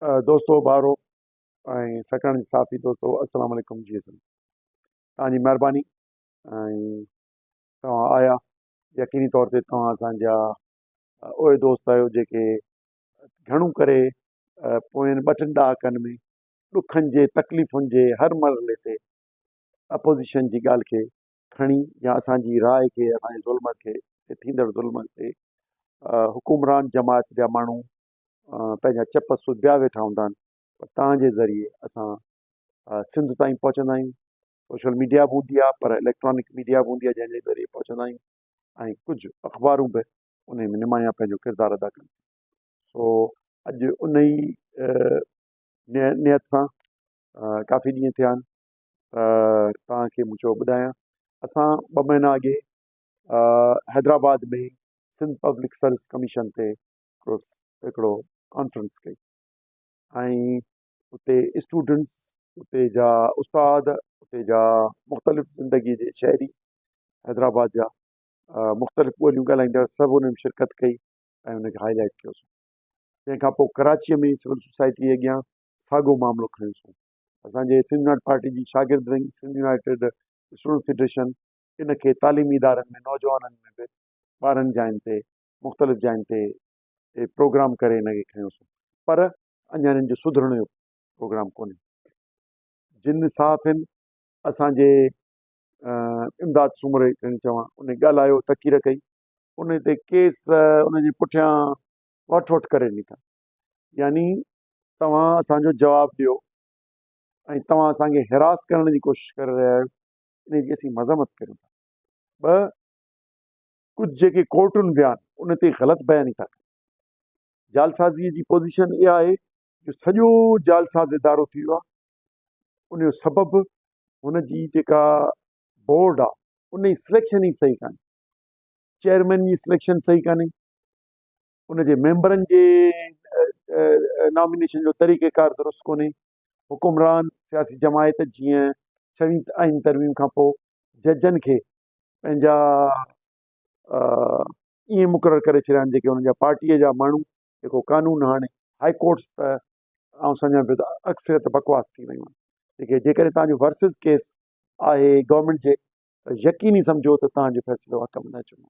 दोस्तो ॿारो ऐं सखण जी साथी दोस्तो अस्सलाम वालेकुम जी असन तव्हांजी महिरबानी ऐं तव्हां आया यकीनी तौर ते तव्हां असांजा उहे दोस्त आहियो जेके घणो करे पोयनि 2-3 ॾहाकनि में ॾुखनि जे तकलीफ़ुनि जे हर मरहले ते अपोज़िशन जी ॻाल्हि खे खणी या असांजी राय खे असांजे ज़ुल्म खे थींदड़ ज़ुल्म ते हुकुमरान जमात जा माण्हू पंहिंजा चप सुधिया वेठा हूंदा आहिनि पर तव्हांजे ज़रिए असां सिंध ताईं पहुचंदा आहियूं। सोशल मीडिया बि हूंदी आहे पर इलेक्ट्रॉनिक मीडिया बि हूंदी आहे जंहिंजे ज़रिए पहुचंदा आहियूं ऐं कुझु अख़बारूं बि उन में निमाया पंहिंजो किरदारु अदा कनि। सो अॼु उन ई नियत सां काफ़ी ॾींहं थिया आहिनि तव्हांखे मूं चयो ॿुधायां असां 2 महीना अॻे हैदराबाद में सिंध पब्लिक सर्विस कमीशन ते हिकिड़ो कॉन्फ्रेंस कई ऐं उते स्टूडेंट्स उते जा उस्ताद उते जा मुख़्तलिफ़ ज़िंदगी जे शहरी हैदराबाद जा मुख़्तलिफ़ ॿोलियूं ॻाल्हाईंदड़ सभु उन में शिरकत कई ऐं उनखे हाईलाइट कयोसीं। तंहिंखां पोइ कराचीअ में सिविल सोसाइटी जे अॻियां साॻियो मामिलो खयोसीं। असांजे सिंध यूनाइटेड पार्टी जी शागिर्द wing Sindh united student federation इनखे तालीमी इदारनि में नौजवाननि में बि ॿारनि जाइनि ते मुख़्तलिफ़ जाइनि ते प्रोग्राम करे हिनखे खयोसीं पर अञा हिननि जो सुधरण जो प्रोग्राम कोन्हे। जिन साफ़िन असांजे इमदाद सूमरे खणी चवां उन ॻाल्हायो तकीर कई उन ते केस उनजे पुठियां वठ करे ॾिनी यानी तव्हां असांजो जवाबु ॾियो ऐं तव्हां असांखे हिरास करण जी कोशिशि करे रहिया आहियो इनजी असीं मज़म्मत कयूं था। कुझु जेके कोर्टुनि विया आहिनि उन ते ग़लति बयानी था कनि। जालसाज़ीअ जी पोज़ीशन इहा आहे जो सॼो जालसाज़ इदारो थी वियो आहे उनजो सबबु हुनजी जेका बोर्ड आहे उन जी सिलेक्शन ई सही कान्हे। चेयरमैन जी सिलेक्शन सही कान्हे उनजे मेंबरनि जे नॉमिनेशन जो तरीक़ेकार दुरुस्त कोन्हे। हुकुमरान सियासी जमायत जीअं 6वीं आइन तरमीम खां पोइ जजनि खे पंहिंजा ईअं मुक़ररु करे छॾिया आहिनि जेके हुननि जा पार्टीअ जा माण्हू जेको कानून हाणे हाई कोर्ट्स त आउं सम्झां पियो त अक्सरियत बकवास थी वियूं आहिनि जेके जेकॾहिं तव्हांजो वर्सिस केस आहे गवर्नमेंट जे त यकीनी सम्झो त तव्हांजो फ़ैसिलो हक़ में न अचणो।